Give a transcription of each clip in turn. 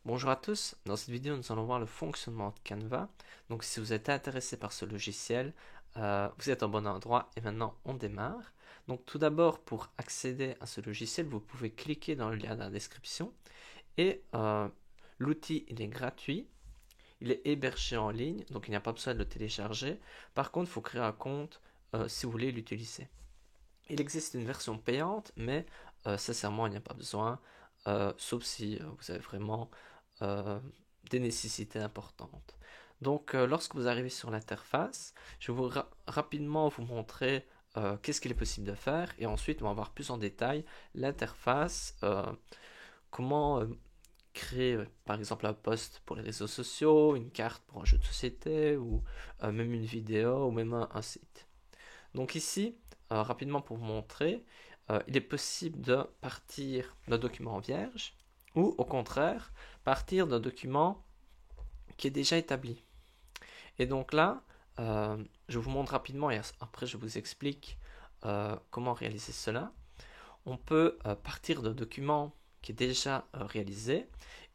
Bonjour à tous, dans cette vidéo nous allons voir le fonctionnement de Canva. Donc si vous êtes intéressé par ce logiciel, vous êtes au bon endroit et maintenant on démarre. Donc tout d'abord, pour accéder à ce logiciel, vous pouvez cliquer dans le lien dans la description et l'outil il est gratuit, il est hébergé en ligne, donc il n'y a pas besoin de le télécharger. Par contre, il faut créer un compte si vous voulez l'utiliser. Il existe une version payante, mais sincèrement il n'y a pas besoin, sauf si vous avez vraiment euh, des nécessités importantes. Donc, lorsque vous arrivez sur l'interface, je vais rapidement vous montrer qu'est-ce qu'il est possible de faire et ensuite on va voir plus en détail l'interface, comment créer par exemple un post pour les réseaux sociaux, une carte pour un jeu de société ou même une vidéo ou même un site. Donc ici, rapidement pour vous montrer, il est possible de partir d'un document vierge ou au contraire partir d'un document qui est déjà établi. Et donc là, je vous montre rapidement et après je vous explique comment réaliser cela. On peut partir d'un document qui est déjà réalisé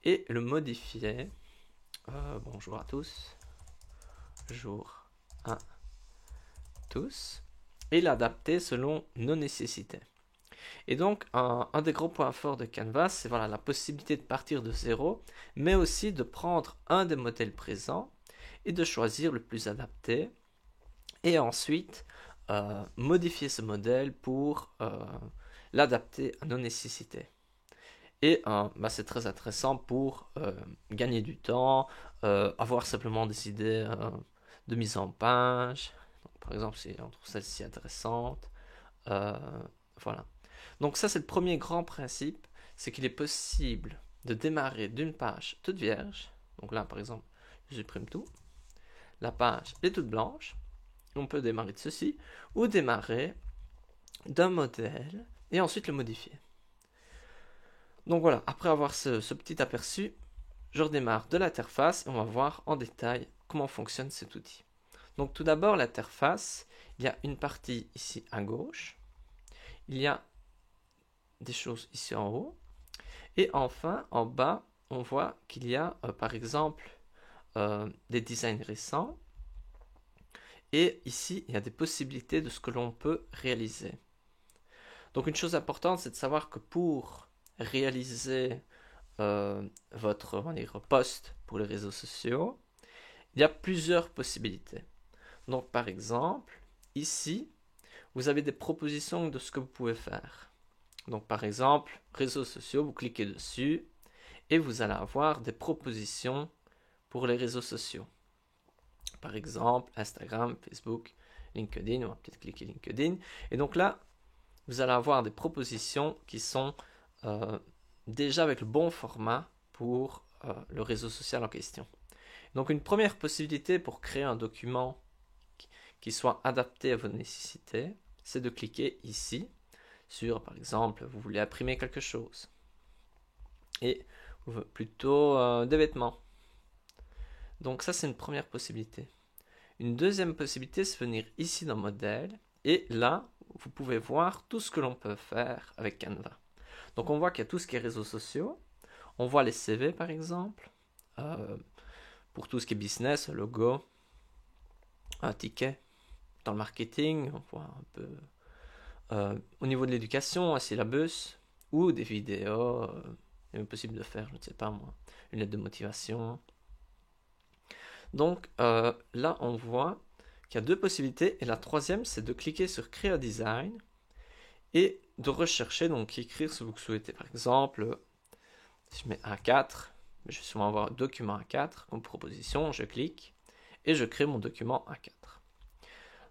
et le modifier. Bonjour à tous. Bonjour à tous. Et l'adapter selon nos nécessités. Et donc, un des gros points forts de Canva, c'est voilà, la possibilité de partir de zéro, mais aussi de prendre un des modèles présents et de choisir le plus adapté, et ensuite modifier ce modèle pour l'adapter à nos nécessités. Et c'est très intéressant pour gagner du temps, avoir simplement des idées de mise en page. Donc, par exemple, si on trouve celle-ci intéressante, voilà. Donc ça, c'est le premier grand principe, c'est qu'il est possible de démarrer d'une page toute vierge. Donc là, par exemple, je supprime tout. La page est toute blanche. On peut démarrer de ceci, ou démarrer d'un modèle et ensuite le modifier. Donc voilà, après avoir ce petit aperçu, je redémarre de l'interface et on va voir en détail comment fonctionne cet outil. Donc tout d'abord, l'interface, il y a une partie ici à gauche, il y a des choses ici en haut, et enfin en bas, on voit qu'il y a par exemple des designs récents, et ici il y a des possibilités de ce que l'on peut réaliser. Donc une chose importante, c'est de savoir que pour réaliser votre post pour les réseaux sociaux, il y a plusieurs possibilités. Donc par exemple, ici, vous avez des propositions de ce que vous pouvez faire. Donc par exemple, réseaux sociaux, vous cliquez dessus et vous allez avoir des propositions pour les réseaux sociaux. Par exemple, Instagram, Facebook, LinkedIn, on va peut-être cliquer LinkedIn. Et donc là, vous allez avoir des propositions qui sont déjà avec le bon format pour le réseau social en question. Donc une première possibilité pour créer un document qui soit adapté à vos nécessités, c'est de cliquer ici sur, par exemple, vous voulez imprimer quelque chose et plutôt des vêtements. Donc ça, c'est une première possibilité. Une deuxième possibilité, c'est venir ici dans modèle et là, vous pouvez voir tout ce que l'on peut faire avec Canva. Donc on voit qu'il y a tout ce qui est réseaux sociaux, on voit les CV par exemple, pour tout ce qui est business, logo, un ticket. Dans le marketing, on voit un peu au niveau de l'éducation, un syllabus ou des vidéos. Il est possible de faire, je ne sais pas moi, une lettre de motivation. Donc là, on voit qu'il y a deux possibilités. Et la troisième, c'est de cliquer sur Créer un design et de rechercher, donc écrire ce que vous souhaitez. Par exemple, si je mets A4, je vais sûrement avoir un document A4 comme proposition. Je clique et je crée mon document A4.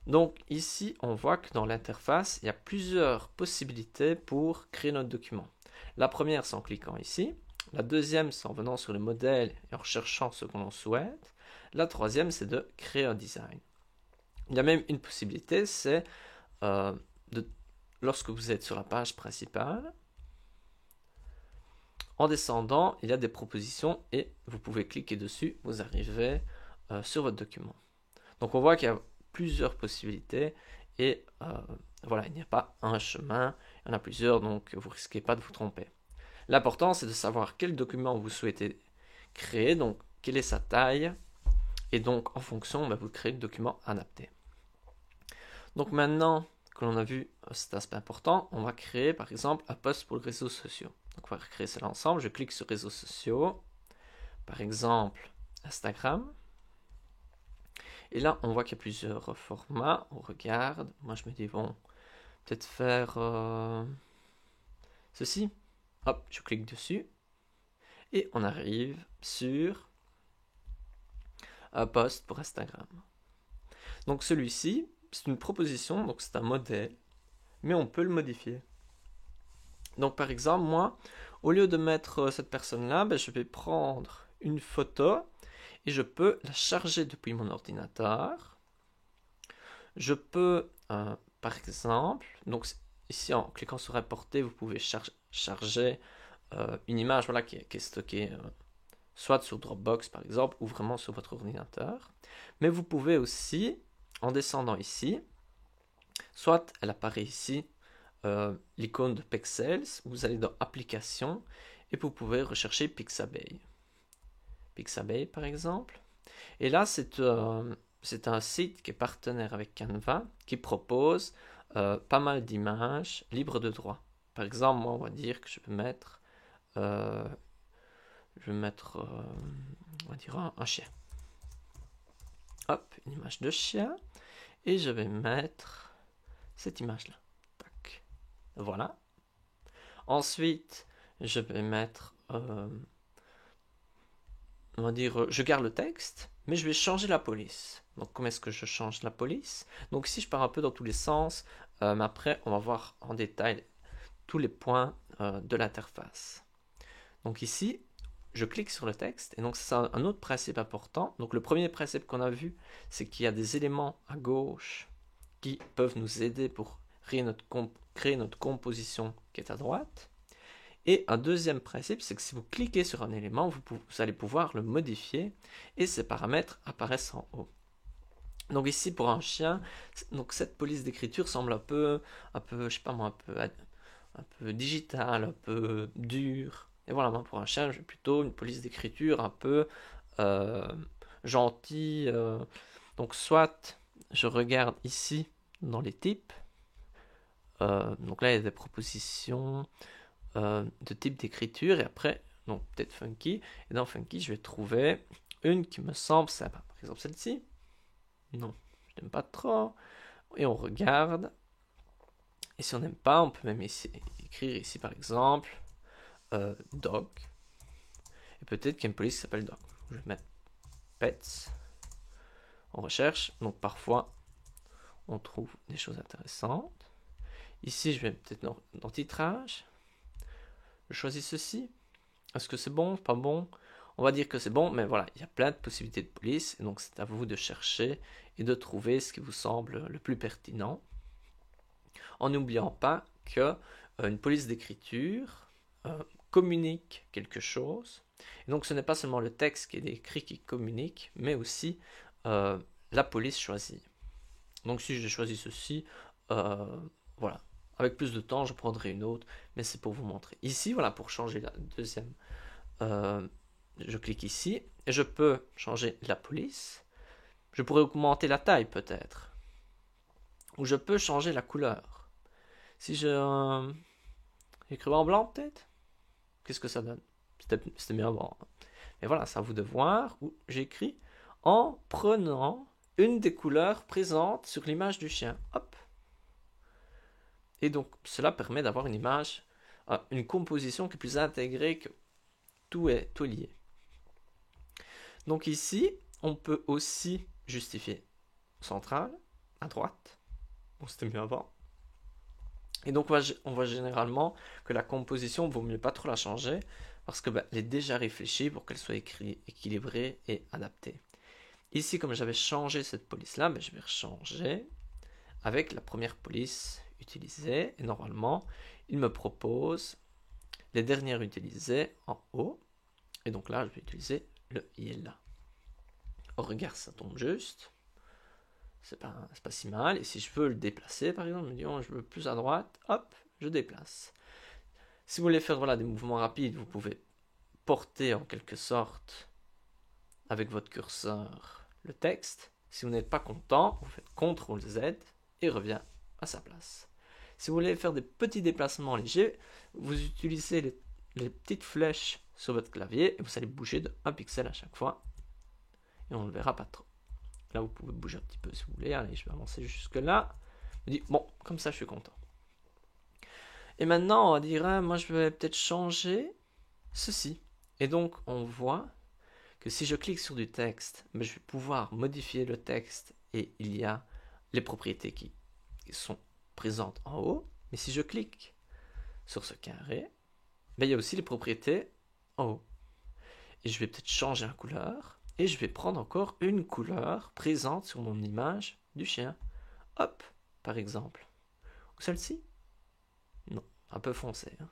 Donc ici, on voit que dans l'interface, il y a plusieurs possibilités pour créer notre document. La première, c'est en cliquant ici. La deuxième, c'est en venant sur le modèle et en recherchant ce que l'on souhaite. La troisième, c'est de créer un design. Il y a même une possibilité, c'est lorsque vous êtes sur la page principale, en descendant, il y a des propositions et vous pouvez cliquer dessus, vous arrivez sur votre document. Donc on voit qu'il y a plusieurs possibilités et voilà, il n'y a pas un chemin, il y en a plusieurs, donc vous ne risquez pas de vous tromper. L'important, c'est de savoir quel document vous souhaitez créer, donc quelle est sa taille, et donc en fonction, vous créez le document adapté. Donc maintenant que l'on a vu cet aspect important, on va créer par exemple un post pour les réseaux sociaux. Donc on va créer cela ensemble, je clique sur réseaux sociaux, par exemple Instagram, et là on voit qu'il y a plusieurs formats, on regarde, moi je me dis bon, peut-être faire ceci, hop, je clique dessus, et on arrive sur un post pour Instagram. Donc celui-ci, c'est une proposition, donc c'est un modèle, mais on peut le modifier. Donc par exemple, moi, au lieu de mettre cette personne-là, je vais prendre une photo et je peux la charger depuis mon ordinateur. Je peux, par exemple, donc ici en cliquant sur importer, vous pouvez charger une image qui est stockée soit sur Dropbox par exemple, ou vraiment sur votre ordinateur. Mais vous pouvez aussi, en descendant ici, soit elle apparaît ici, l'icône de Pexels, vous allez dans Applications, et vous pouvez rechercher Pixabay. Pixabay par exemple. Et là, c'est un site qui est partenaire avec Canva, qui propose pas mal d'images libres de droit. Par exemple, moi, on va dire que je vais mettre on va dire un chien. Hop, une image de chien. Et je vais mettre cette image-là. Tac. Voilà. Ensuite, je vais mettre, on va dire, je garde le texte, mais je vais changer la police. Donc, comment est-ce que je change la police? Donc ici, je pars un peu dans tous les sens, mais après, on va voir en détail tous les points de l'interface. Donc ici, je clique sur le texte, et donc c'est un autre principe important. Donc le premier principe qu'on a vu, c'est qu'il y a des éléments à gauche qui peuvent nous aider pour créer notre composition qui est à droite. Et un deuxième principe, c'est que si vous cliquez sur un élément, vous allez pouvoir le modifier, et ces paramètres apparaissent en haut. Donc ici, pour un chien, donc cette police d'écriture semble un peu, je sais pas moi, un peu digital, un peu dur. Et voilà, moi pour un chien, j'ai plutôt une police d'écriture un peu gentille. Donc soit je regarde ici dans les types. Donc là, il y a des propositions de type d'écriture. Et après, donc peut-être Funky. Et dans Funky, je vais trouver une qui me semble sympa. Par exemple, celle-ci. Non, je n'aime pas trop. Et on regarde. Et si on n'aime pas, on peut même écrire ici par exemple dog. Et peut-être qu'il y a une police qui s'appelle dog. Je vais mettre pets en recherche. Donc parfois, on trouve des choses intéressantes. Ici, je vais peut-être dans titrage. Je choisis ceci. Est-ce que c'est bon? Pas bon? On va dire que c'est bon, mais voilà, il y a plein de possibilités de police. Et donc, c'est à vous de chercher et de trouver ce qui vous semble le plus pertinent. En n'oubliant pas que une police d'écriture communique quelque chose. Et donc ce n'est pas seulement le texte qui est écrit qui communique, mais aussi la police choisie. Donc si je choisis ceci, voilà. Avec plus de temps, je prendrai une autre, mais c'est pour vous montrer. Ici, voilà, pour changer la deuxième, je clique ici, et je peux changer la police. Je pourrais augmenter la taille peut-être. Ou je peux changer la couleur. Si je écris en blanc peut-être, qu'est-ce que ça donne? C'était mieux avant. Mais voilà, c'est à vous de voir où j'écris en prenant une des couleurs présentes sur l'image du chien. Hop. Et donc, cela permet d'avoir une image, une composition qui est plus intégrée, que tout est lié. Donc ici, on peut aussi justifier central, à droite. Bon, c'était mieux avant. Et donc, on voit généralement que la composition, vaut mieux pas trop la changer, parce que elle est déjà réfléchie pour qu'elle soit équilibrée et adaptée. Ici, comme j'avais changé cette police-là, je vais rechanger avec la première police utilisée. Et normalement, il me propose les dernières utilisées en haut. Et donc là, je vais utiliser le yellow. Au regard, ça tombe juste. C'est pas si mal. Et si je veux le déplacer, par exemple, je me dis, je veux plus à droite, hop, je déplace. Si vous voulez faire des mouvements rapides, vous pouvez porter en quelque sorte avec votre curseur le texte. Si vous n'êtes pas content, vous faites CTRL-Z et il revient à sa place. Si vous voulez faire des petits déplacements légers, vous utilisez les petites flèches sur votre clavier et vous allez bouger de 1 pixel à chaque fois et on ne le verra pas trop. Là, vous pouvez bouger un petit peu si vous voulez. Allez, je vais avancer jusque là. Je dis, bon, comme ça, je suis content. Et maintenant, on va dire, moi, je vais peut-être changer ceci. Et donc, on voit que si je clique sur du texte, je vais pouvoir modifier le texte et il y a les propriétés qui sont présentes en haut. Mais si je clique sur ce carré, il y a aussi les propriétés en haut. Et je vais peut-être changer la couleur. Et je vais prendre encore une couleur présente sur mon image du chien. Hop, par exemple. Ou celle-ci. Non, un peu foncé. Hein.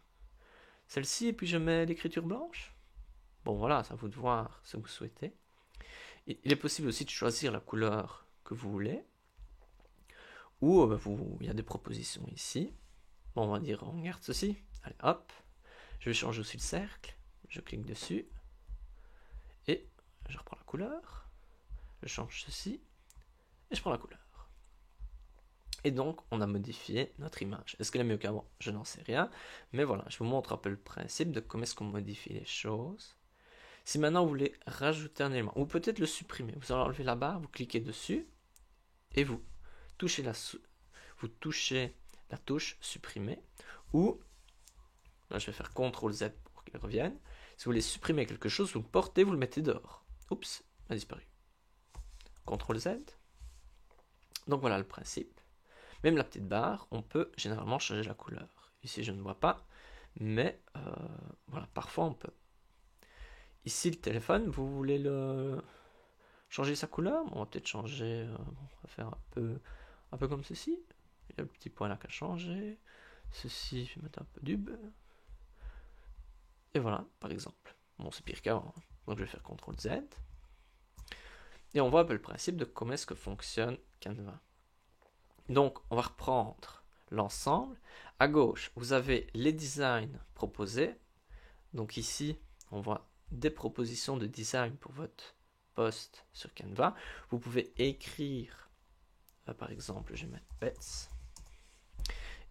Celle-ci, et puis je mets l'écriture blanche. Bon, voilà, c'est à vous de voir ce que vous souhaitez. Il est possible aussi de choisir la couleur que vous voulez. Ou il y a des propositions ici. Bon, on va dire, on regarde ceci. Allez, hop. Je vais changer aussi le cercle. Je clique dessus. Et je reprends la couleur. Je change ceci. Et je prends la couleur. Et donc, on a modifié notre image. Est-ce qu'elle est mieux qu'avant? Je n'en sais rien. Mais voilà, je vous montre un peu le principe de comment est-ce qu'on modifie les choses. Si maintenant vous voulez rajouter un élément, ou peut-être le supprimer, vous allez enlever la barre, vous cliquez dessus, et vous touchez la touche supprimer, ou, là je vais faire CTRL-Z pour qu'il revienne. Si vous voulez supprimer quelque chose, vous le portez, vous le mettez dehors. Oups, il a disparu. CTRL-Z. Donc voilà le principe. Même la petite barre, on peut généralement changer la couleur. Ici, je ne vois pas, mais voilà, parfois on peut. Ici, le téléphone, vous voulez le changer sa couleur? On va peut-être changer, on va faire un peu comme ceci. Il y a le petit point là qui a changé. Ceci, je vais mettre un peu d'ub. Et voilà, par exemple. Bon, c'est pire qu'avant, hein. Donc je vais faire CTRL-Z. Et on voit un peu le principe de comment est-ce que fonctionne Canva. Donc, on va reprendre l'ensemble. À gauche, vous avez les designs proposés. Donc ici, on voit des propositions de design pour votre post sur Canva. Vous pouvez écrire, par exemple, je vais mettre pets.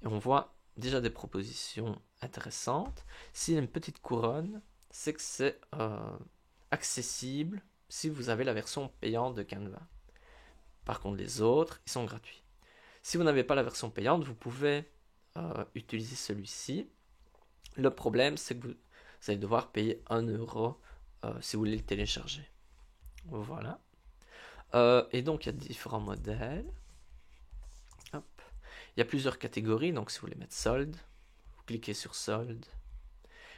Et on voit déjà des propositions intéressantes. S'il y a une petite couronne, c'est que c'est accessible si vous avez la version payante de Canva. Par contre, les autres, ils sont gratuits. Si vous n'avez pas la version payante, vous pouvez utiliser celui-ci. Le problème, c'est que vous allez devoir payer 1 € si vous voulez le télécharger. Voilà. Et donc, il y a différents modèles. Hop. Il y a plusieurs catégories. Donc, si vous voulez mettre solde, vous cliquez sur solde.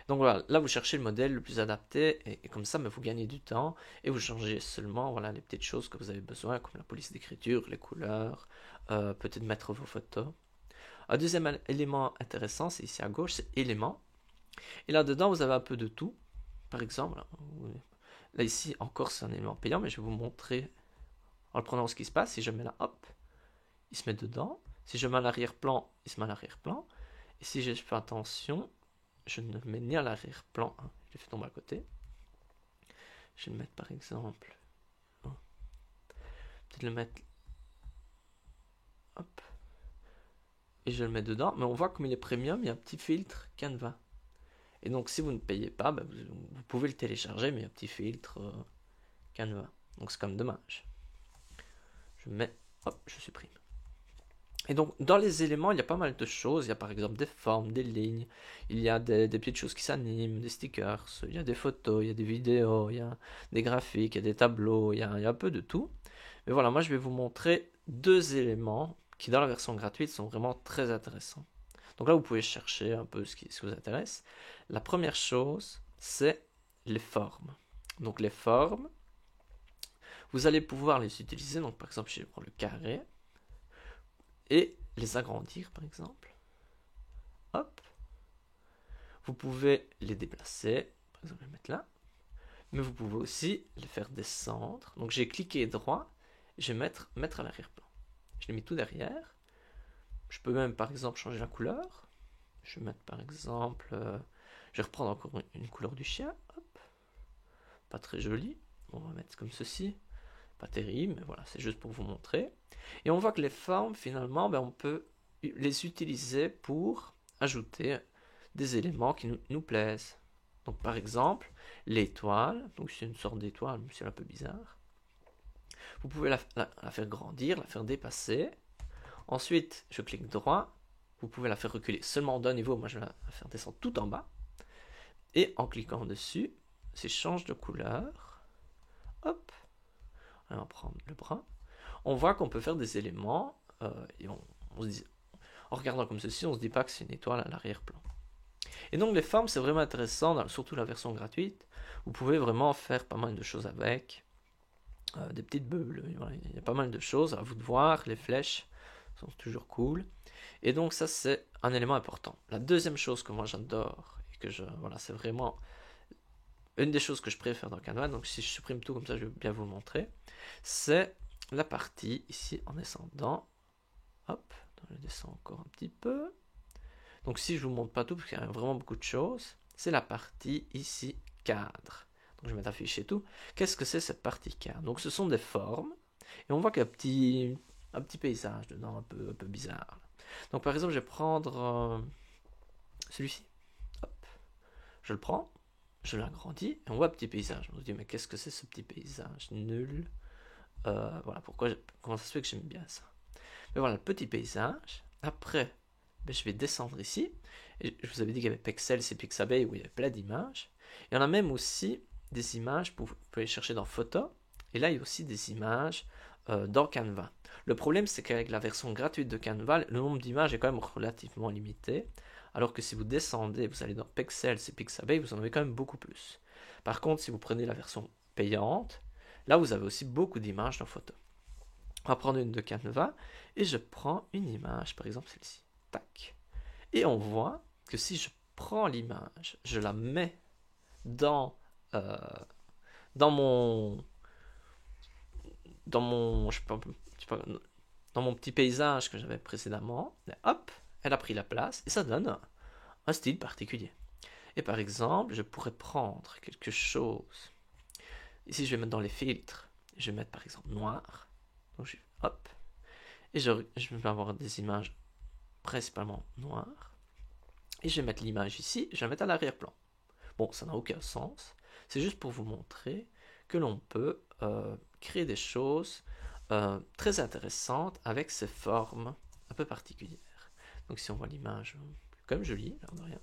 Donc voilà, là vous cherchez le modèle le plus adapté et comme ça vous gagnez du temps et vous changez seulement voilà, les petites choses que vous avez besoin comme la police d'écriture, les couleurs, peut-être mettre vos photos. Un deuxième élément intéressant, c'est ici à gauche, c'est éléments. Et là-dedans vous avez un peu de tout. Par exemple, là ici encore c'est un élément payant, mais je vais vous montrer en le prenant ce qui se passe. Si je mets là, hop, il se met dedans. Si je mets à l'arrière-plan, il se met à l'arrière-plan. Et si je fais attention, je ne le mets ni à l'arrière-plan, hein. Je l'ai fait tomber à côté. Je vais le mettre par exemple, peut-être le mettre, hop, et je le mets dedans, mais on voit comme il est premium, il y a un petit filtre Canva. Et donc si vous ne payez pas, vous pouvez le télécharger, mais il y a un petit filtre Canva. Donc c'est comme dommage. Je mets, hop, je supprime. Et donc, dans les éléments, il y a pas mal de choses. Il y a par exemple des formes, des lignes, il y a des petites choses qui s'animent, des stickers, il y a des photos, il y a des vidéos, il y a des graphiques, il y a des tableaux, il y a un peu de tout. Mais voilà, moi je vais vous montrer 2 éléments qui, dans la version gratuite, sont vraiment très intéressants. Donc là, vous pouvez chercher un peu ce qui vous intéresse. La première chose, c'est les formes. Donc les formes, vous allez pouvoir les utiliser. Donc par exemple, je vais prendre le carré et les agrandir par exemple. Hop. Vous pouvez les déplacer, par exemple les mettre là. Mais vous pouvez aussi les faire descendre. Donc j'ai cliqué droit, je vais mettre à l'arrière-plan. Je l'ai mis tout derrière. Je peux même par exemple changer la couleur. Je vais mettre par exemple, je vais reprendre encore une couleur du chien. Hop. pas très joli. On va mettre comme ceci. Pas terrible, mais voilà, c'est juste pour vous montrer. Et on voit que les formes, finalement, on peut les utiliser pour ajouter des éléments qui nous plaisent. Donc par exemple, l'étoile, donc c'est une sorte d'étoile, mais c'est un peu bizarre. Vous pouvez la faire grandir, la faire dépasser. Ensuite, je clique droit. Vous pouvez la faire reculer seulement d'un niveau. Moi, je vais la faire descendre tout en bas. Et en cliquant dessus, si je change de couleur, hop, on va prendre le brun. On voit qu'on peut faire des éléments et on se dit, en regardant comme ceci, on se dit pas que c'est une étoile à l'arrière-plan. Et donc les formes, c'est vraiment intéressant, surtout la version gratuite. Vous pouvez vraiment faire pas mal de choses avec. Des petites bulles, voilà, il y a pas mal de choses, à vous de voir. Les flèches sont toujours cool. Et donc ça, c'est un élément important. La deuxième chose que moi j'adore, et que voilà, c'est vraiment une des choses que je préfère dans Canva, donc si je supprime tout comme ça, je vais bien vous le montrer, c'est la partie ici en descendant. Hop, je descends encore un petit peu. Donc si je vous montre pas tout, parce qu'il y a vraiment beaucoup de choses, c'est la partie ici cadre. Donc je vais mettre afficher tout. Qu'est-ce que c'est cette partie cadre? Donc ce sont des formes, et on voit qu'il y a un petit paysage dedans, un peu bizarre. Donc par exemple, je vais prendre celui-ci. Hop, je le prends, je l'agrandis, et on voit un petit paysage. On se dit, mais qu'est-ce que c'est ce petit paysage? Nul. Voilà, comment ça se fait que j'aime bien ça? Mais voilà, le petit paysage. Après, je vais descendre ici. Et je vous avais dit qu'il y avait Pexels et Pixabay où il y avait plein d'images. Il y en a même aussi des images, vous pouvez les chercher dans Photos. Et là, il y a aussi des images dans Canva. Le problème, c'est qu'avec la version gratuite de Canva, le nombre d'images est quand même relativement limité. Alors que si vous descendez, vous allez dans Pexels et Pixabay, vous en avez quand même beaucoup plus. Par contre, si vous prenez la version payante, là, vous avez aussi beaucoup d'images dans Photos. On va prendre une de Canva et je prends une image, par exemple celle-ci. Tac. Et on voit que si je prends l'image, je la mets dans mon petit paysage que j'avais précédemment, et hop, elle a pris la place et ça donne un style particulier. Et par exemple, je pourrais prendre quelque chose. Ici, je vais mettre dans les filtres. Je vais mettre par exemple noir. Donc, hop. Et je vais avoir des images principalement noires. Et je vais mettre l'image ici. Je vais la mettre à l'arrière-plan. Bon, ça n'a aucun sens. C'est juste pour vous montrer que l'on peut créer des choses très intéressantes avec ces formes un peu particulières. Donc si on voit l'image, quand même jolie, l'air de rien.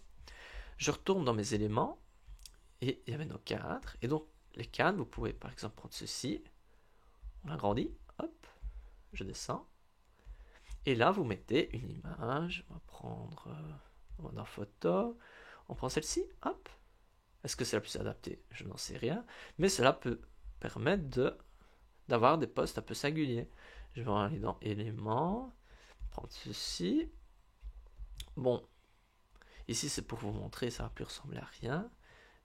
Je retourne dans mes éléments et il y avait nos cadres. Et donc les cadres, vous pouvez par exemple prendre ceci. On l'agrandit, hop, je descends. Et là, vous mettez une image. On va prendre dans photo. On prend celle-ci, hop. Est-ce que c'est la plus adaptée? Je n'en sais rien. Mais cela peut permettre d'avoir des postes un peu singuliers. Je vais aller dans éléments, prendre ceci. Bon, ici c'est pour vous montrer, ça va plus ressembler à rien.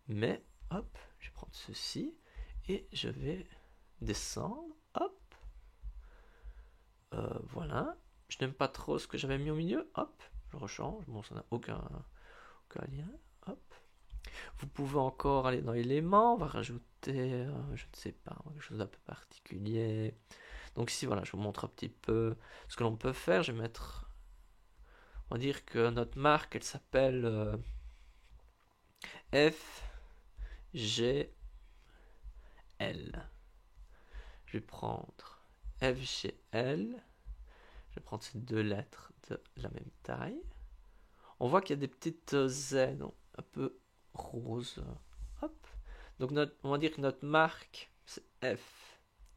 Mais, hop, je vais prendre ceci et je vais descendre, hop. Voilà. Je n'aime pas trop ce que j'avais mis au milieu, hop, je rechange. Bon, ça n'a aucun lien, hop. Vous pouvez encore aller dans éléments, on va rajouter, je ne sais pas, quelque chose d'un peu particulier. Donc ici, voilà, je vous montre un petit peu ce que l'on peut faire. Je vais mettre, on va dire que notre marque, elle s'appelle FGL. Je vais prendre FGL. Je vais prendre ces deux lettres de la même taille. On voit qu'il y a des petites ailes un peu roses. Hop. Donc on va dire que notre marque, c'est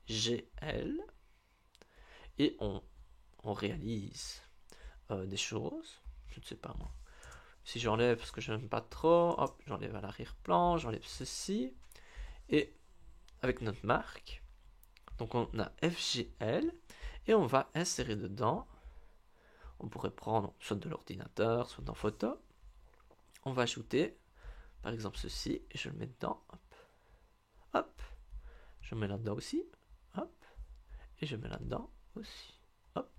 FGL. Et on réalise des choses. Je ne sais pas moi. Si j'enlève parce que je n'aime pas trop, hop, j'enlève à l'arrière-plan, j'enlève ceci. Et avec notre marque, donc on a FGL et on va insérer dedans. On pourrait prendre soit de l'ordinateur, soit dans photo. On va ajouter par exemple ceci et je le mets dedans. Hop. Hop. Je mets là-dedans aussi. Hop. Et je mets là-dedans aussi. Hop.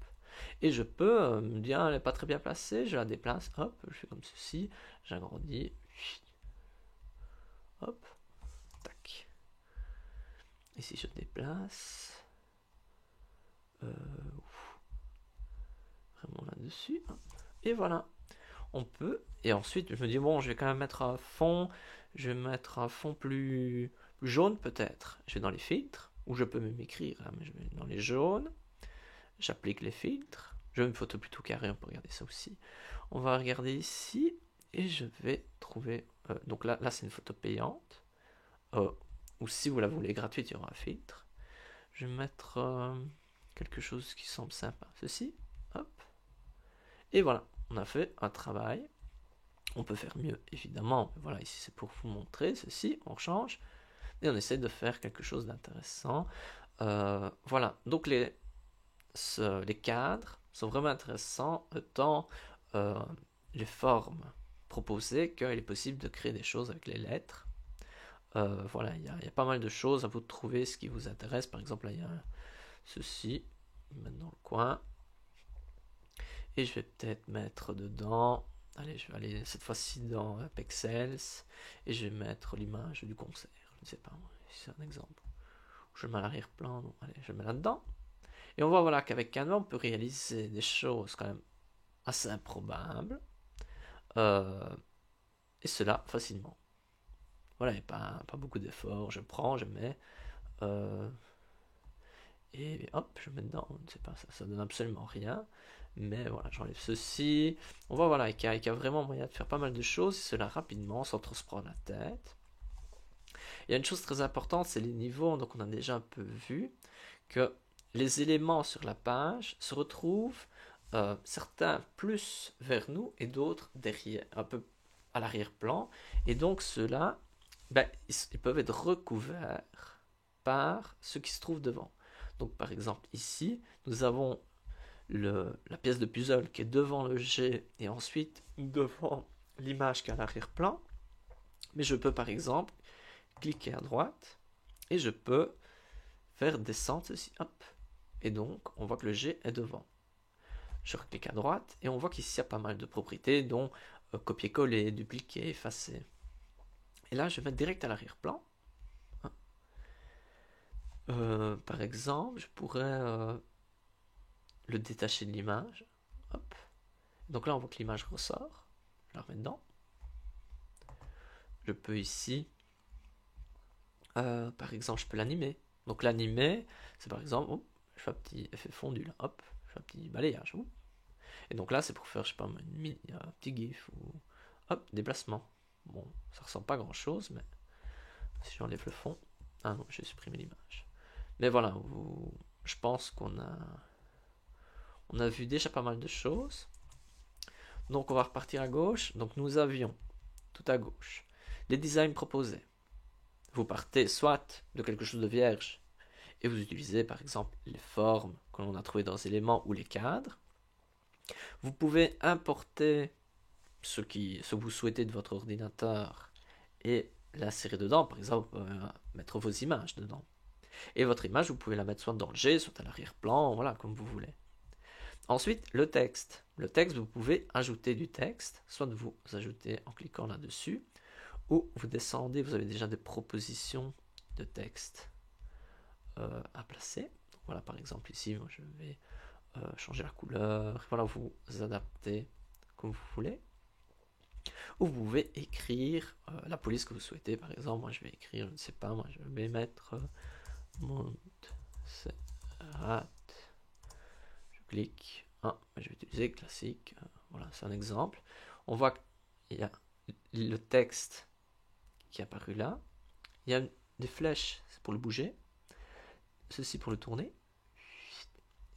Et je peux me dire, elle n'est pas très bien placée, je la déplace. Hop. Je fais comme ceci. J'agrandis. Hop. Tac. Ici, je déplace. Vraiment là-dessus. Et voilà. On peut. Et ensuite, je me dis, bon, je vais quand même mettre un fond. Je vais mettre un fond plus jaune peut-être. Je vais dans les filtres. Ou je peux même écrire. Hein, mais je vais dans les jaunes. J'applique les filtres. Je veux une photo plutôt carrée. On peut regarder ça aussi. On va regarder ici. Et je vais trouver... donc là c'est une photo payante. Ou si vous la voulez gratuite, il y aura un filtre. Je vais mettre quelque chose qui semble sympa. Ceci. Hop. Et voilà. On a fait un travail. On peut faire mieux, évidemment. Mais voilà, ici c'est pour vous montrer ceci. On change. Et on essaie de faire quelque chose d'intéressant. Voilà. Donc les cadres sont vraiment intéressants tant les formes proposées qu'il est possible de créer des choses avec les lettres. Voilà, il y a pas mal de choses à vous de trouver ce qui vous intéresse. Par exemple, là, il y a ceci, mettre dans le coin. Et je vais peut-être mettre dedans, allez, je vais aller cette fois-ci dans Pexels, et je vais mettre l'image du concert. Je ne sais pas, c'est un exemple. Je mets l'arrière-plan, donc allez, je mets là-dedans. Et on voit voilà, qu'avec Canva, on peut réaliser des choses quand même assez improbables. Et cela facilement. Voilà, il n'y a pas beaucoup d'efforts. Je prends, je mets. Et hop, je mets dedans. Je ne sais pas, ça donne absolument rien. Mais voilà, j'enlève ceci. On voit voilà, qu'il y a vraiment moyen de faire pas mal de choses. Et cela rapidement, sans trop se prendre la tête. Il y a une chose très importante, c'est les niveaux. Donc on a déjà un peu vu que les éléments sur la page se retrouvent certains plus vers nous et d'autres derrière, un peu à l'arrière-plan. Et donc ceux-là, ils peuvent être recouverts par ce qui se trouve devant. Donc par exemple ici, nous avons la pièce de puzzle qui est devant le jet et ensuite devant l'image qui est à l'arrière-plan. Mais je peux par exemple cliquer à droite et je peux faire descendre ceci. Hop. Et donc on voit que le jet est devant. Je reclique à droite et on voit qu'ici il y a pas mal de propriétés dont copier-coller, dupliquer, effacer. Et là je vais mettre direct à l'arrière-plan. Par exemple, je pourrais le détacher de l'image. Hop. Donc là, on voit que l'image ressort. Je la remets dedans. Je peux ici, par exemple, je peux l'animer. Donc l'animer, c'est par exemple, je fais un petit effet fondu là. Hop, je fais un petit balayage. Et donc là, c'est pour faire, je sais pas, un petit gif ou hop, déplacement. Bon, ça ressemble pas à grand chose, mais si j'enlève le fond, ah non, j'ai supprimé l'image. Mais voilà, je pense qu'on a vu déjà pas mal de choses. Donc on va repartir à gauche. Donc nous avions tout à gauche les designs proposés. Vous partez soit de quelque chose de vierge et vous utilisez par exemple les formes que l'on a trouvées dans les éléments ou les cadres. Vous pouvez importer ce que vous souhaitez de votre ordinateur et l'insérer dedans, par exemple mettre vos images dedans. Et votre image, vous pouvez la mettre soit dans le jet, soit à l'arrière-plan, voilà, comme vous voulez. Ensuite, le texte. Le texte, vous pouvez ajouter du texte, soit vous ajoutez en cliquant là-dessus, ou vous descendez, vous avez déjà des propositions de texte à placer. Donc voilà, par exemple ici, moi je vais changer la couleur, voilà, vous adaptez comme vous voulez. Ou vous pouvez écrire la police que vous souhaitez, par exemple, moi je vais écrire, je ne sais pas, moi je vais mettre Montserrat. Je clique, je vais utiliser classique, voilà, c'est un exemple. On voit qu'il y a le texte qui est apparu là. Il y a des flèches, c'est pour le bouger. Ceci pour le tourner.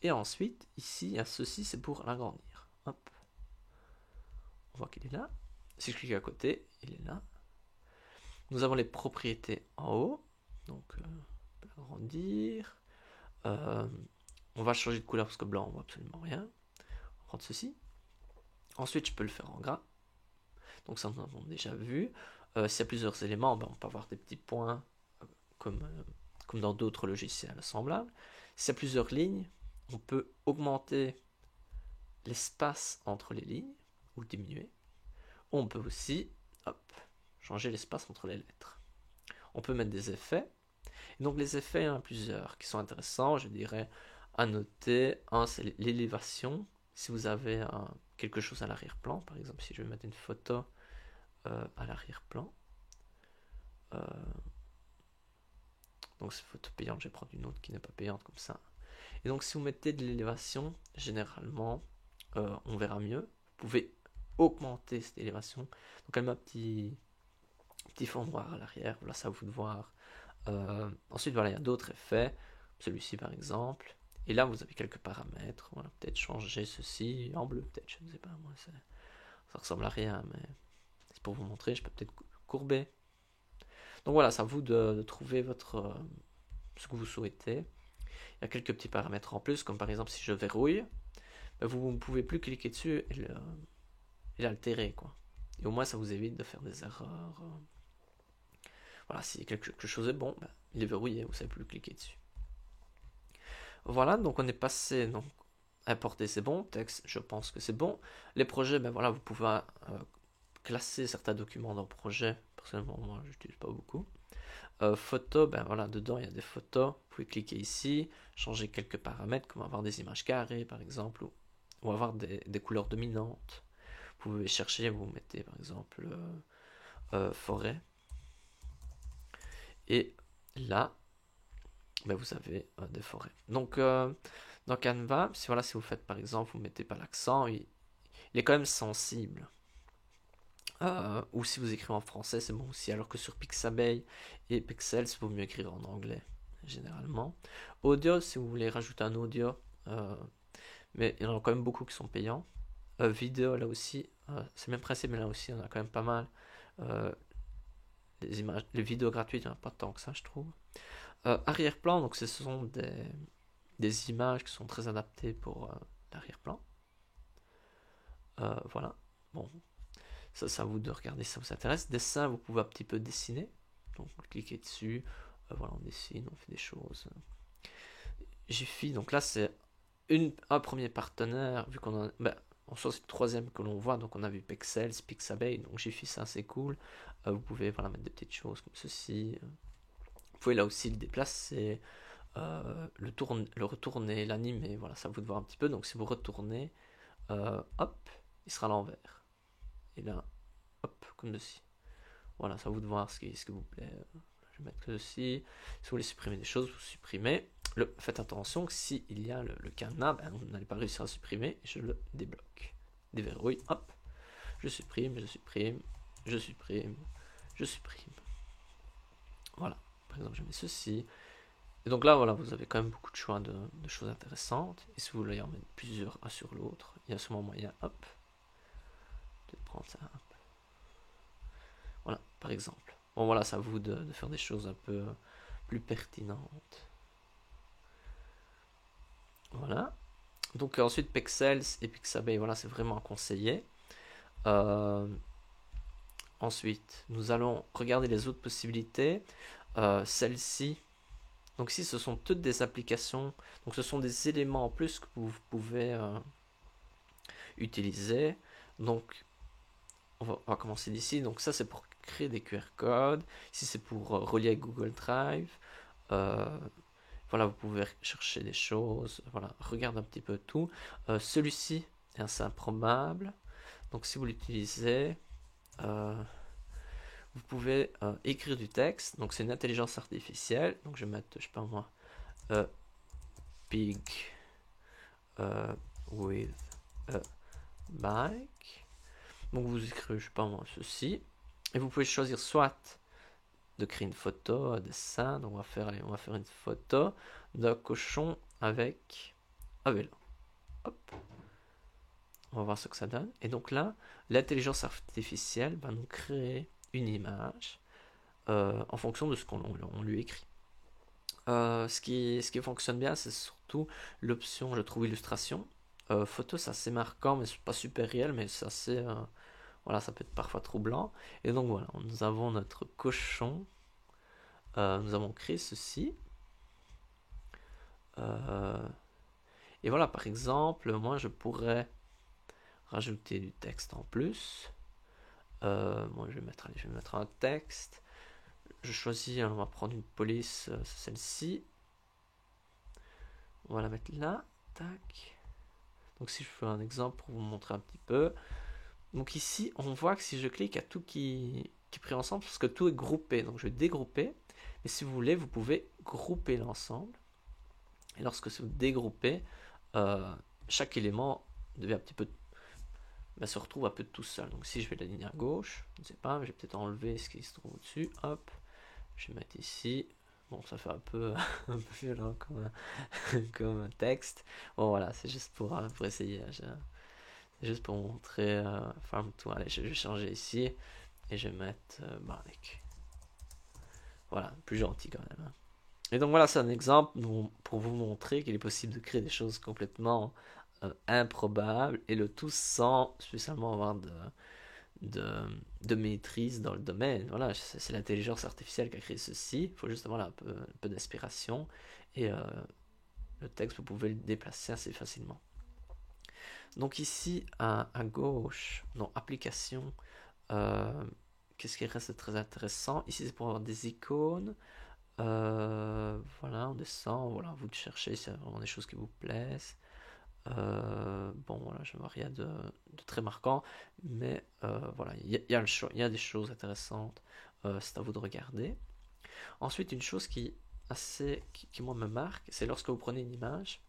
Et ensuite, ici, il y a ceci, c'est pour l'agrandir. Hop. On voit qu'il est là. Si je clique à côté, il est là. Nous avons les propriétés en haut. Donc, on peut l'agrandir. On va changer de couleur parce que blanc, on voit absolument rien. On va prendre ceci. Ensuite, je peux le faire en gras. Donc ça, nous avons déjà vu. S'il y a plusieurs éléments, on peut avoir des petits points comme dans d'autres logiciels semblables. S'il y a plusieurs lignes, on peut augmenter l'espace entre les lignes ou le diminuer. On peut aussi changer l'espace entre les lettres. On peut mettre des effets. Donc les effets, il y en a plusieurs qui sont intéressants, je dirais, à noter. Un, c'est l'élévation. Si vous avez quelque chose à l'arrière-plan, par exemple, si je vais mettre une photo à l'arrière-plan, donc c'est photo payante, je vais prendre une autre qui n'est pas payante comme ça. Et donc si vous mettez de l'élévation, généralement, on verra mieux. Vous pouvez augmenter cette élévation. Donc elle met un petit fond noir à l'arrière, voilà, c'est à vous de voir. Ensuite, voilà, il y a d'autres effets, celui-ci par exemple. Et là, vous avez quelques paramètres. Voilà, peut-être changer ceci en bleu, peut-être, je ne sais pas, moi, ça ressemble à rien, mais c'est pour vous montrer, je peux peut-être courber. Donc voilà, c'est à vous de trouver ce que vous souhaitez. Il y a quelques petits paramètres en plus, comme par exemple si je verrouille, vous ne pouvez plus cliquer dessus et l'altérer, quoi. Et au moins, ça vous évite de faire des erreurs. Voilà, si quelque chose est bon, il est verrouillé, vous ne savez plus cliquer dessus. Voilà, donc on est passé, donc importer c'est bon, texte je pense que c'est bon. Les projets, voilà, vous pouvez classer certains documents dans le projet. Personnellement, moi je n'utilise pas beaucoup. Photos, voilà, dedans il y a des photos. Vous pouvez cliquer ici, changer quelques paramètres, comme avoir des images carrées par exemple, ou avoir des couleurs dominantes. Vous pouvez chercher, vous mettez par exemple forêt. Et là, vous avez des forêts. Donc dans Canva, si vous faites par exemple, vous ne mettez pas l'accent, il est quand même sensible. Ou si vous écrivez en français, c'est bon aussi. Alors que sur Pixabay et Pexels, il vaut mieux écrire en anglais, généralement. Audio, si vous voulez rajouter un audio, mais il y en a quand même beaucoup qui sont payants. Vidéo, là aussi, c'est le même principe, mais là aussi, on a quand même pas mal. Les vidéos gratuites, il n'y en a pas tant que ça, je trouve. Arrière-plan, donc ce sont des images qui sont très adaptées pour l'arrière-plan. Voilà. Bon, ça c'est à vous de regarder si ça vous intéresse. Dessin, vous pouvez un petit peu dessiner. Donc vous cliquez dessus. Voilà, on dessine, on fait des choses. Jiffy, donc là c'est un premier partenaire, vu qu'on a. En soi, c'est le troisième que l'on voit. Donc on a vu Pexels, Pixabay. Donc Jiffy, c'est assez cool. Vous pouvez mettre des petites choses comme ceci. Vous pouvez là aussi le déplacer. Le retourner, l'animer, voilà, ça vous de voir un petit peu. Donc si vous retournez, hop, il sera à l'envers. Et là, hop, comme ceci. Voilà, ça vous de voir ce qui vous plaît. Je vais mettre ceci. Si vous voulez supprimer des choses, vous supprimez. Faites attention que s'il y a le cadenas, vous n'allez pas réussir à supprimer. Je le débloque. Déverrouille, hop. Je supprime, je supprime, je supprime, je supprime. Voilà, par exemple, je mets ceci. Et donc là, voilà, vous avez quand même beaucoup de choix de choses intéressantes. Et si vous voulez en mettre plusieurs un sur l'autre, il y a sûrement moyen, hop, de prendre ça, hop. Voilà, par exemple. Bon, voilà, c'est à vous de faire des choses un peu plus pertinentes. Voilà. Donc ensuite, Pexels et Pixabay, voilà, c'est vraiment conseillé. Ensuite, nous allons regarder les autres possibilités. Celle-ci. Donc ici, ce sont toutes des applications. Donc ce sont des éléments en plus que vous pouvez utiliser. Donc on va commencer d'ici. Donc ça, c'est pour créer des QR codes. Ici, c'est pour relier avec Google Drive. Voilà, vous pouvez chercher des choses. Voilà, regarde un petit peu tout. Celui-ci est assez improbable. Donc si vous l'utilisez, vous pouvez écrire du texte. Donc c'est une intelligence artificielle. Donc je vais mettre, je sais pas moi, pig with a bike. Donc vous écrivez, je sais pas moi, ceci. Et vous pouvez choisir soit de créer une photo, un dessin. Donc on va faire une photo d'un cochon avec un vélo. Hop. On va voir ce que ça donne. Et donc là, l'intelligence artificielle va nous créer une image en fonction de ce qu'on lui écrit. Ce qui fonctionne bien, c'est surtout l'option, je trouve, illustration. Photo, c'est assez marquant, mais c'est pas super réel, mais c'est assez. Voilà, ça peut être parfois troublant. Et donc voilà, nous avons notre cochon. Nous avons créé ceci. Et voilà, par exemple, moi je pourrais rajouter du texte en plus. Moi je vais mettre un texte. je choisis, alors on va prendre une police, celle-ci. On va la mettre là. Tac. Donc si je fais un exemple pour vous montrer un petit peu. Donc ici, on voit que si je clique, il y a tout qui est pris ensemble, parce que tout est groupé. Donc je vais dégrouper. Mais si vous voulez, vous pouvez grouper l'ensemble. Et lorsque vous dégroupez, chaque élément devient un petit peu, se retrouve un peu tout seul. Donc si je vais la ligne à gauche, je ne sais pas, je vais peut-être enlever ce qui se trouve au-dessus. Hop, je vais mettre ici. Bon, ça fait un peu, un peu violent comme texte. Bon, voilà, c'est juste pour essayer. C'est juste pour montrer Farm to. Allez, je vais changer ici. Et je vais mettre Barnick. Voilà, plus gentil quand même. Hein. Et donc voilà, c'est un exemple pour vous montrer qu'il est possible de créer des choses complètement improbables. Et le tout sans spécialement avoir de maîtrise dans le domaine. Voilà, c'est l'intelligence artificielle qui a créé ceci. Il faut juste avoir un peu d'inspiration. Et le texte, vous pouvez le déplacer assez facilement. Donc ici, à gauche, non, application, qu'est-ce qui reste très intéressant? Ici, c'est pour avoir des icônes. Voilà, on descend, voilà, vous cherchez si y a vraiment des choses qui vous plaisent. Bon, voilà, je ne vois rien de très marquant, mais voilà, il y a des choses intéressantes, c'est à vous de regarder. Ensuite, une chose qui moi me marque, c'est lorsque vous prenez une image,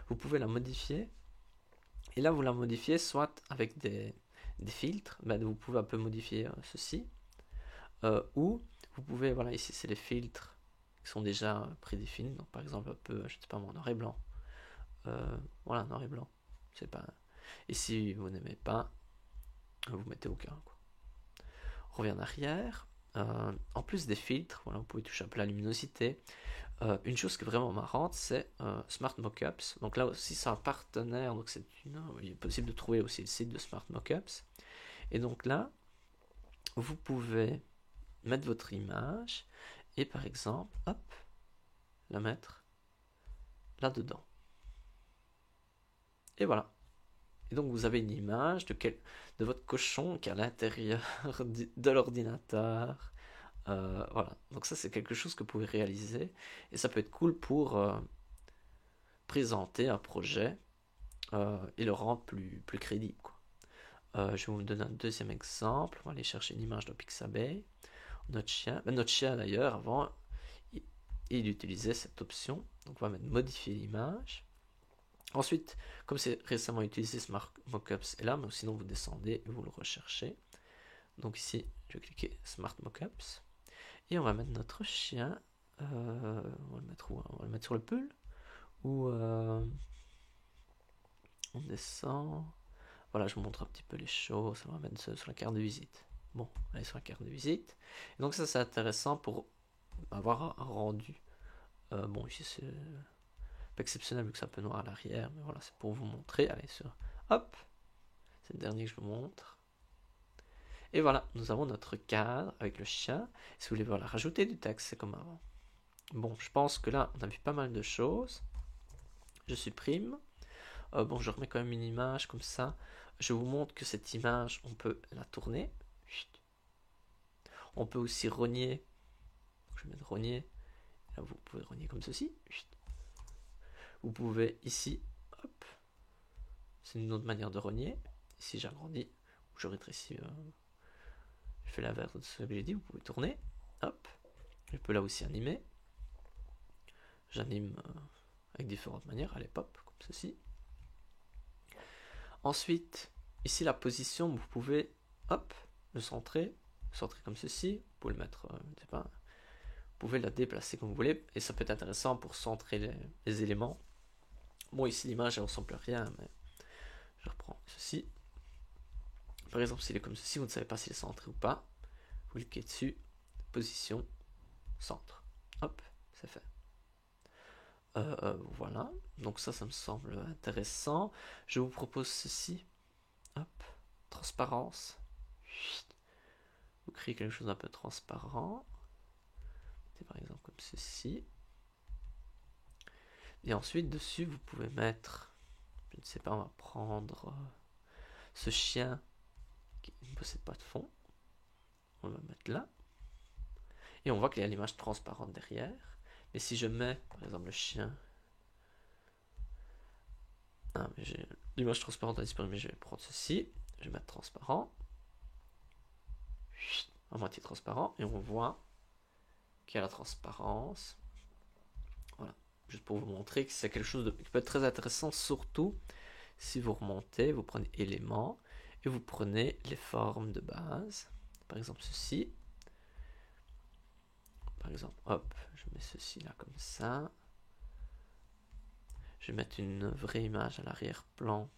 vous pouvez la modifier, et là vous la modifiez soit avec des filtres, vous pouvez un peu modifier ceci, ou vous pouvez, voilà, ici c'est les filtres qui sont déjà prédéfinis, donc par exemple un peu, je ne sais pas moi, noir et blanc. Voilà, noir et blanc. C'est pas. Et si vous n'aimez pas, vous mettez aucun. Quoi. On revient en arrière. En plus des filtres, voilà, vous pouvez toucher un peu la luminosité. Une chose qui est vraiment marrante, c'est Smart Mockups. Donc là aussi, c'est un partenaire. Donc il est possible de trouver aussi le site de Smart Mockups. Et donc là, vous pouvez mettre votre image et par exemple, hop, la mettre là-dedans. Et voilà. Et donc vous avez une image de votre cochon qui est à l'intérieur de l'ordinateur. Voilà. Donc ça c'est quelque chose que vous pouvez réaliser. Et ça peut être cool pour présenter un projet et le rendre plus crédible. Quoi. Je vais vous donner un deuxième exemple. On va aller chercher une image de Pixabay. Notre chien d'ailleurs, avant, il utilisait cette option. Donc on va mettre modifier l'image. Ensuite, comme c'est récemment utilisé, Smart Mockups est là, mais sinon vous descendez et vous le recherchez. Donc ici, je vais cliquer Smart Mockups. Et on va mettre notre chien. On va le mettre où? On va le mettre sur le pull. Ou on descend. Voilà, je vous montre un petit peu les choses. On va mettre sur la carte de visite. Bon, allez sur la carte de visite. Et donc ça, c'est intéressant pour avoir un rendu. Bon, ici, c'est pas exceptionnel vu que c'est un peu noir à l'arrière, mais voilà, c'est pour vous montrer. Allez sur, hop, c'est le dernier que je vous montre. Et voilà, nous avons notre cadre avec le chien. Si vous voulez voilà, rajouter du texte, c'est comme avant. Bon, je pense que là, on a vu pas mal de choses. Je supprime. Bon, je remets quand même une image comme ça. Je vous montre que cette image, on peut la tourner. On peut aussi rogner. Je vais mettre rogner. Là, vous pouvez rogner comme ceci. Vous pouvez ici, hop, c'est une autre manière de rogner. Ici, j'agrandis ou je rétrécis. Je fais l'inverse de ce que j'ai dit. Vous pouvez tourner. Hop, je peux là aussi animer. J'anime avec différentes manières. Allez, pop, comme ceci. Ensuite, ici, la position, vous pouvez, hop, le centrer comme ceci. Vous pouvez le mettre, je ne sais pas, vous pouvez la déplacer comme vous voulez. Et ça peut être intéressant pour centrer les éléments. Bon, ici, l'image, elle ne ressemble à rien, mais je reprends ceci. Par exemple, s'il est comme ceci, vous ne savez pas s'il est centré ou pas. Vous cliquez dessus, position, centre. Hop, c'est fait. Voilà, donc ça me semble intéressant. Je vous propose ceci. Hop, transparence. Vous créez quelque chose d'un peu transparent. Par exemple comme ceci. Et ensuite, dessus, vous pouvez mettre, je ne sais pas, on va prendre ce chien qui ne possède pas de fond. On va le mettre là. Et on voit qu'il y a l'image transparente derrière. Mais si je mets, par exemple, le chien... Ah, mais l'image transparente a disparu, mais je vais prendre ceci. Je vais mettre transparent. À moitié transparent. Et on voit qu'il y a la transparence. Voilà. Juste pour vous montrer que c'est quelque chose qui peut être très intéressant, surtout si vous remontez, vous prenez éléments et vous prenez les formes de base. Par exemple, ceci. Par exemple, hop, je mets ceci là comme ça. Je vais mettre une vraie image à l'arrière-plan,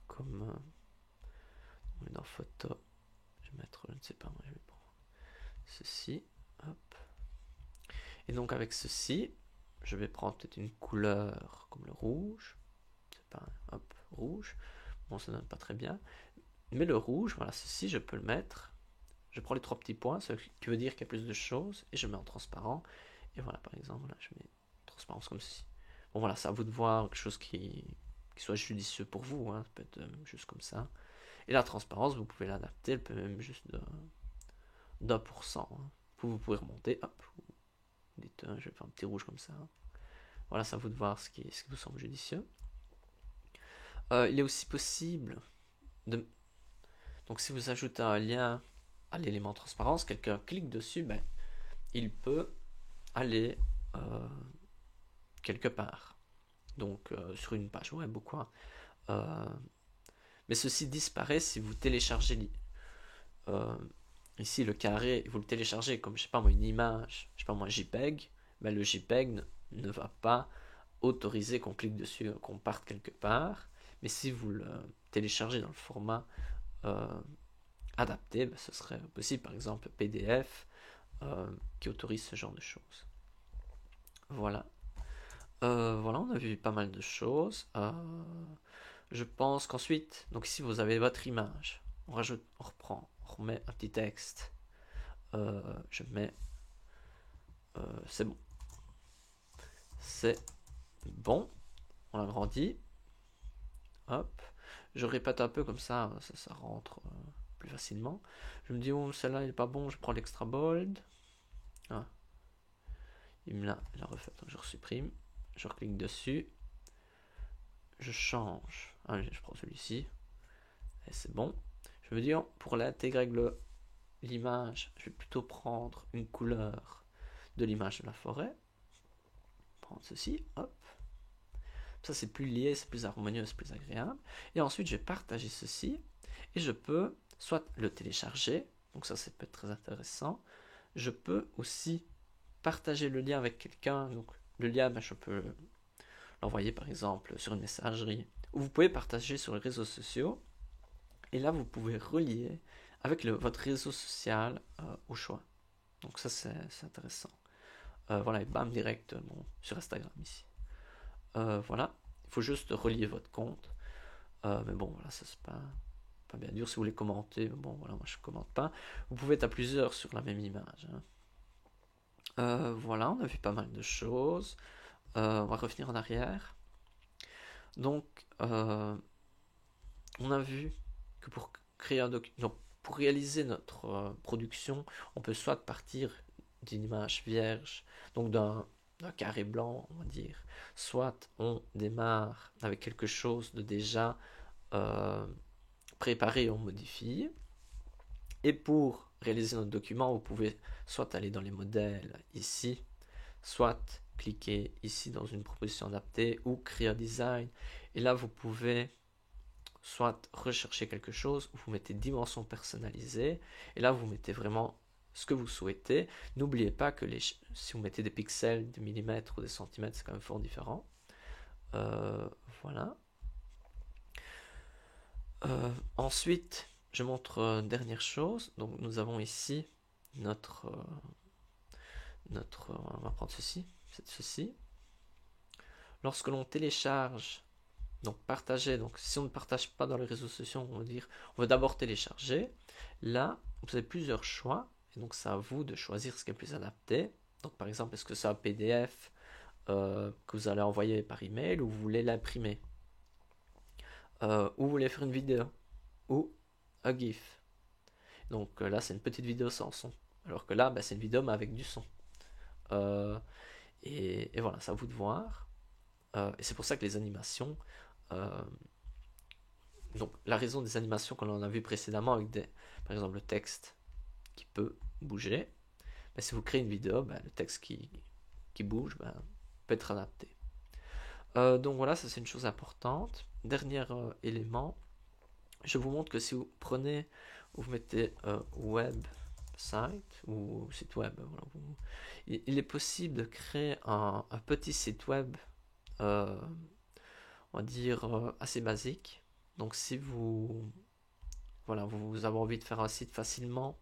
comme dans photo. Je vais mettre, je ne sais pas, moi je vais prendre ceci. Hop. Et donc avec ceci, je vais prendre peut-être une couleur comme le rouge. C'est pas, hop, rouge. Bon, ça ne donne pas très bien. Mais le rouge, voilà, ceci, je peux le mettre. Je prends les 3 petits points, ce qui veut dire qu'il y a plus de choses, et je mets en transparent. Et voilà, par exemple, là, je mets transparence comme ceci. Bon, voilà, c'est à vous de voir quelque chose qui soit judicieux pour vous, hein. Ça peut être juste comme ça. Et la transparence, vous pouvez l'adapter, elle peut même juste d'1%. Hein. Vous pouvez remonter, hop, vous dites, je vais faire un petit rouge comme ça. Voilà, c'est à vous de voir ce qui vous semble judicieux. Il est aussi possible de... Donc si vous ajoutez un lien à l'élément transparence, quelqu'un clique dessus, ben, il peut aller quelque part. Donc sur une page web ou quoi. Mais ceci disparaît si vous téléchargez ici le carré, vous le téléchargez comme, je sais pas moi, une image, je sais pas moi, JPEG, ben, le JPEG ne va pas autoriser qu'on clique dessus, qu'on parte quelque part. Mais si vous le téléchargez dans le format adapté, ben, ce serait possible, par exemple PDF, qui autorise ce genre de choses. Voilà. Voilà, on a vu pas mal de choses. Je pense qu'ensuite, donc ici vous avez votre image. On rajoute, on reprend, on remet un petit texte. Je mets, c'est bon. C'est bon. On l'agrandit. Hop. Je répète un peu comme ça, ça rentre plus facilement. Je me dis, oh, celle-là, il n'est pas bon, je prends l'extra bold. Ah. Il me l'a refait, donc je supprime. Je reclique dessus. Je change. Ah, je prends celui-ci. Et c'est bon. Je me dis, pour l'intégrer avec l'image, je vais plutôt prendre une couleur de l'image de la forêt. Prendre ceci, hop. Ça, c'est plus lié, c'est plus harmonieux, c'est plus agréable. Et ensuite, je vais partager ceci. Et je peux soit le télécharger. Donc ça peut être très intéressant. Je peux aussi partager le lien avec quelqu'un. Donc le lien, ben, je peux l'envoyer par exemple sur une messagerie. Ou vous pouvez partager sur les réseaux sociaux. Et là, vous pouvez relier avec votre réseau social au choix. Donc ça, c'est intéressant. Voilà, et bam, direct sur Instagram ici. Voilà, il faut juste relier votre compte. Mais bon, voilà, ça c'est pas bien dur. Si vous voulez commenter, bon, voilà, moi je commente pas. Vous pouvez être à plusieurs sur la même image. Hein. Voilà, on a vu pas mal de choses. On va revenir en arrière. Donc, on a vu que pour créer un document, pour réaliser notre production, on peut soit partir d'une image vierge, donc d'un carré blanc, on va dire, soit on démarre avec quelque chose de déjà préparé et on modifie. Et pour réaliser notre document, vous pouvez soit aller dans les modèles ici, soit cliquer ici dans une proposition adaptée ou créer un design. Et là, vous pouvez soit rechercher quelque chose, ou vous mettez dimension personnalisée, et là vous mettez vraiment ce que vous souhaitez. N'oubliez pas que si vous mettez des pixels, des millimètres ou des centimètres, c'est quand même fort différent. Voilà. Ensuite, je montre une dernière chose. Donc nous avons ici notre on va prendre ceci, ceci. Lorsque l'on télécharge, donc partager, donc si on ne partage pas dans les réseaux sociaux, on va d'abord télécharger. Là, vous avez plusieurs choix, et donc c'est à vous de choisir ce qui est le plus adapté. Donc par exemple, est-ce que c'est un PDF que vous allez envoyer par email ou vous voulez l'imprimer, ou vous voulez faire une vidéo, ou un GIF. Donc là, c'est une petite vidéo sans son. Alors que là, bah, c'est une vidéo mais avec du son. Et voilà, c'est à vous de voir. Et c'est pour ça que les animations, euh, donc la raison des animations qu'on en a vu précédemment avec par exemple le texte qui peut bouger, bah, si vous créez une vidéo, bah, le texte qui bouge bah, peut être adapté. Donc voilà, ça c'est une chose importante. Dernier élément, je vous montre que si vous prenez, vous mettez website ou site web, voilà, il est possible de créer un petit site web, on va dire assez basique. Donc si voilà, vous avez envie de faire un site facilement,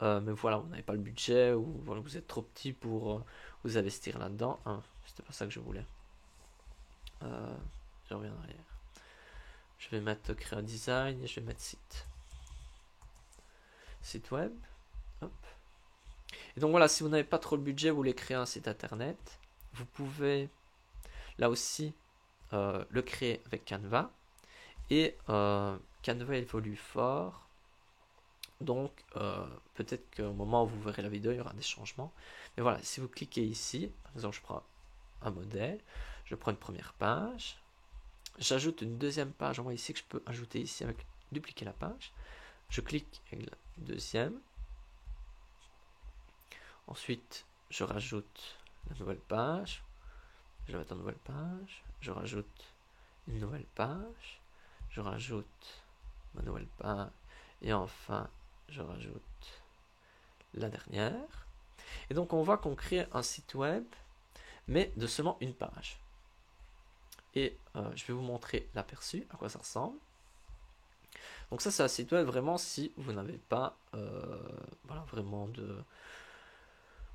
mais voilà, vous n'avez pas le budget ou voilà, vous êtes trop petit pour vous investir là-dedans. Hein, c'était pas ça que je voulais. Je reviens en arrière. Je vais mettre créer un design et je vais mettre site. Site web. Hop. Et donc voilà, si vous n'avez pas trop le budget, vous voulez créer un site internet, vous pouvez là aussi le créer avec Canva. Et Canva évolue fort. Donc peut-être qu'au moment où vous verrez la vidéo, il y aura des changements. Mais voilà, si vous cliquez ici, par exemple, je prends un modèle, je prends une première page, j'ajoute une deuxième page. On voit ici que je peux ajouter ici avec dupliquer la page. Je clique avec la deuxième. Ensuite, je rajoute la nouvelle page. Je vais mettre une nouvelle page. Je rajoute une nouvelle page. Je rajoute ma nouvelle page. Et enfin, je rajoute la dernière. Et donc, on voit qu'on crée un site web, mais de seulement une page. Et je vais vous montrer l'aperçu, à quoi ça ressemble. Donc ça, c'est un site web vraiment si vous n'avez pas voilà, vraiment de...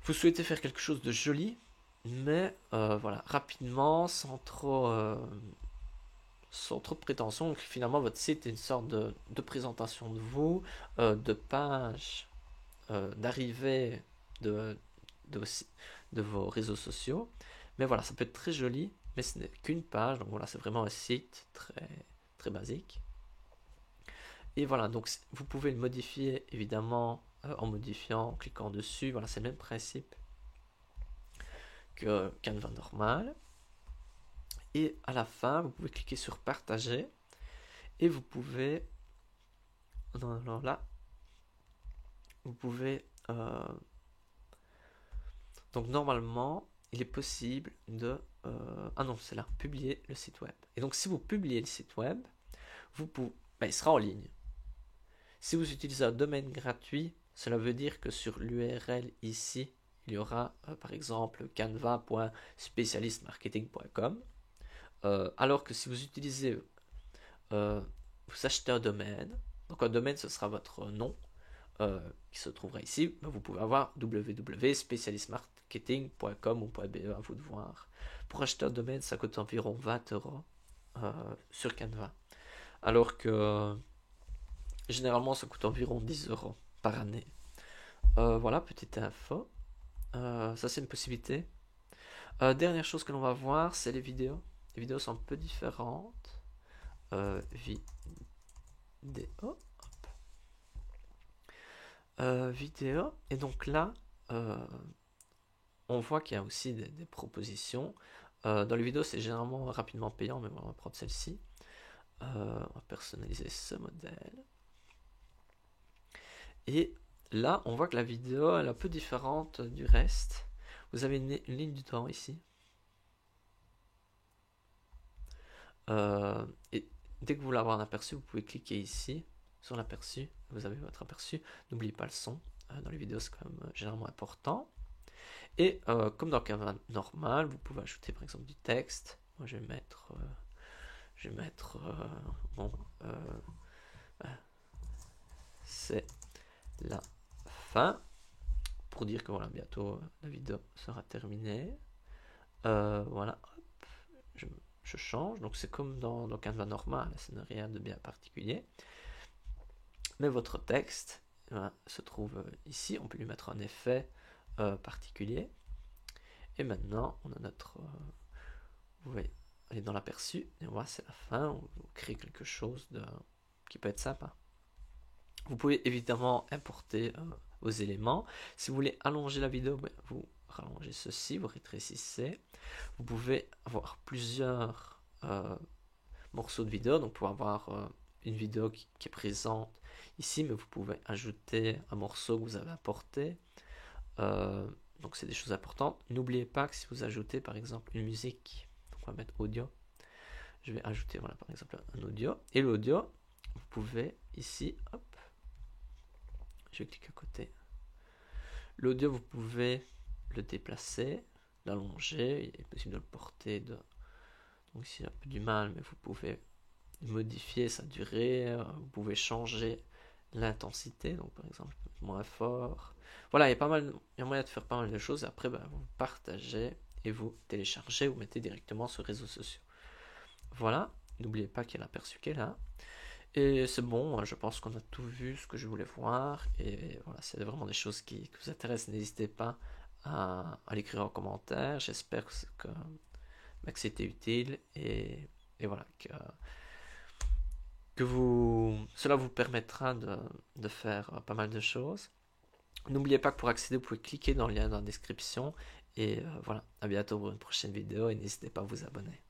Vous souhaitez faire quelque chose de joli, mais voilà, rapidement, sans trop de prétention. Donc, finalement, votre site est une sorte de présentation de vous, de page d'arrivée de, de, de vos réseaux sociaux. Mais voilà, ça peut être très joli, mais ce n'est qu'une page. Donc voilà, c'est vraiment un site très, très basique. Et voilà, donc vous pouvez le modifier évidemment en modifiant, en cliquant dessus. Voilà, c'est le même principe que Canva normal. Et à la fin, vous pouvez cliquer sur partager et vous pouvez, alors là, vous pouvez, donc normalement, il est possible de, ah non, c'est là, publier le site web. Et donc si vous publiez le site web, vous pouvez, ben, il sera en ligne. Si vous utilisez un domaine gratuit, cela veut dire que sur l'URL ici, il y aura par exemple canva.specialistmarketing.com. Alors que si vous utilisez, vous achetez un domaine, donc un domaine ce sera votre nom qui se trouvera ici, vous pouvez avoir www.specialistmarketing.com ou .be, à vous de voir. Pour acheter un domaine, ça coûte environ 20 euros sur Canva. Alors que généralement, ça coûte environ 10 euros par année. Voilà, petite info. Ça, c'est une possibilité. Dernière chose que l'on va voir, c'est les vidéos. Les vidéos sont un peu différentes. Vidéo. Vidéo. Et donc là, on voit qu'il y a aussi des propositions. Dans les vidéos, c'est généralement rapidement payant, mais on va prendre celle-ci. On va personnaliser ce modèle. Et là, on voit que la vidéo elle est un peu différente du reste. Vous avez une ligne du temps ici. Et dès que vous voulez avoir un aperçu, vous pouvez cliquer ici sur l'aperçu. Vous avez votre aperçu. N'oubliez pas le son. Dans les vidéos, c'est quand même généralement important. Et comme dans Canva normal, vous pouvez ajouter par exemple du texte. Moi, je vais mettre bon, c'est la fin pour dire que voilà, bientôt la vidéo sera terminée. Voilà, hop, je change. Donc c'est comme dans Canva normal, ça n'a rien de bien particulier. Mais votre texte se trouve ici. On peut lui mettre un effet particulier. Et maintenant, on a notre... vous voyez, on est dans l'aperçu. Et on voit, c'est la fin. On crée quelque chose qui peut être sympa. Vous pouvez évidemment importer aux éléments. Si vous voulez allonger la vidéo, ben, vous rallongez ceci, vous rétrécissez. Vous pouvez avoir plusieurs morceaux de vidéo, donc vous pouvez avoir une vidéo qui est présente ici, mais vous pouvez ajouter un morceau que vous avez apporté. Donc c'est des choses importantes. N'oubliez pas que si vous ajoutez par exemple une musique, donc on va mettre audio, je vais ajouter voilà, par exemple un audio, et l'audio, vous pouvez ici, hop, je vais cliquer à côté. L'audio, vous pouvez le déplacer, l'allonger, il est possible de le porter. Donc ici, il y a un peu du mal, mais vous pouvez modifier sa durée, vous pouvez changer l'intensité, donc par exemple moins fort. Voilà, il y a moyen de faire pas mal de choses. Après, ben, vous partagez et vous téléchargez, vous mettez directement sur les réseaux sociaux. Voilà, n'oubliez pas qu'il y a l'aperçu qui est là. Et c'est bon, je pense qu'on a tout vu ce que je voulais voir. Et voilà, c'est vraiment des choses qui vous intéressent. N'hésitez pas à l'écrire en commentaire. J'espère que c'était utile. Et voilà, cela vous permettra de faire pas mal de choses. N'oubliez pas que pour accéder, vous pouvez cliquer dans le lien dans la description. Et voilà, à bientôt pour une prochaine vidéo. Et n'hésitez pas à vous abonner.